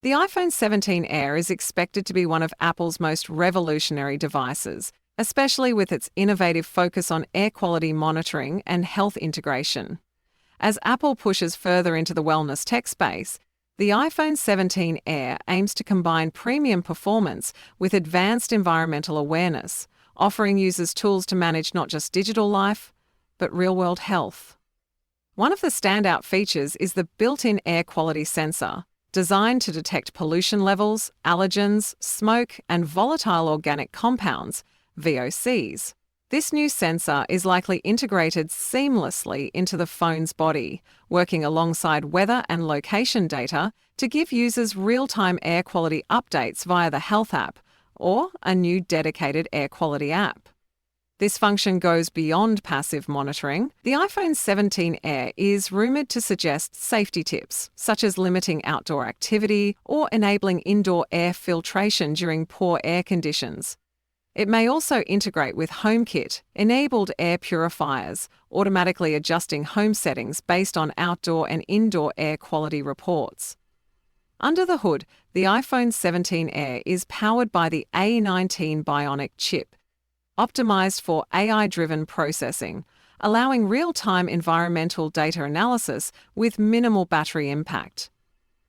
The iPhone 17 Air is expected to be one of Apple's most revolutionary devices, especially with its innovative focus on air quality monitoring and health integration. As Apple pushes further into the wellness tech space, the iPhone 17 Air aims to combine premium performance with advanced environmental awareness, offering users tools to manage not just digital life, but real-world health. One of the standout features is the built-in air quality sensor, designed to detect pollution levels, allergens, smoke, and volatile organic compounds, VOCs. This new sensor is likely integrated seamlessly into the phone's body, working alongside weather and location data to give users real-time air quality updates via the Health app or a new dedicated air quality app. This function goes beyond passive monitoring. The iPhone 17 Air is rumored to suggest safety tips, such as limiting outdoor activity or enabling indoor air filtration during poor air conditions. It may also integrate with HomeKit, enabled air purifiers, automatically adjusting home settings based on outdoor and indoor air quality reports. Under the hood, the iPhone 17 Air is powered by the A19 Bionic chip, optimized for AI-driven processing, allowing real-time environmental data analysis with minimal battery impact.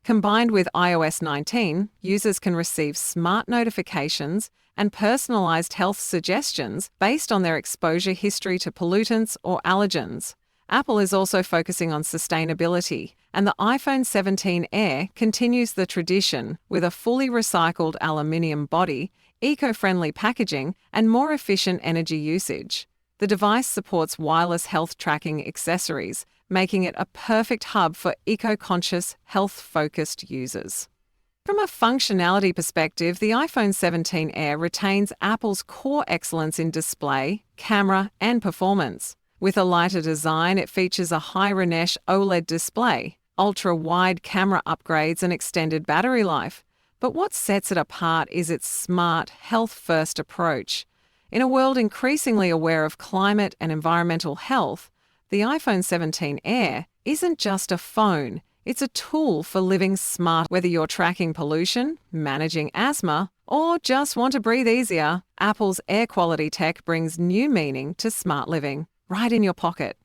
Combined with iOS 19, users can receive smart notifications and personalized health suggestions based on their exposure history to pollutants or allergens. Apple is also focusing on sustainability, and the iPhone 17 Air continues the tradition with a fully recycled aluminium body, eco-friendly packaging, and more efficient energy usage. The device supports wireless health tracking accessories, making it a perfect hub for eco-conscious, health-focused users. From a functionality perspective, the iPhone 17 Air retains Apple's core excellence in display, camera, and performance. With a lighter design, it features a high-refresh OLED display, ultra-wide camera upgrades, and extended battery life. But what sets it apart is its smart, health-first approach. In a world increasingly aware of climate and environmental health, the iPhone 17 Air isn't just a phone, it's a tool for living smart. Whether you're tracking pollution, managing asthma, or just want to breathe easier, Apple's air quality tech brings new meaning to smart living, right in your pocket.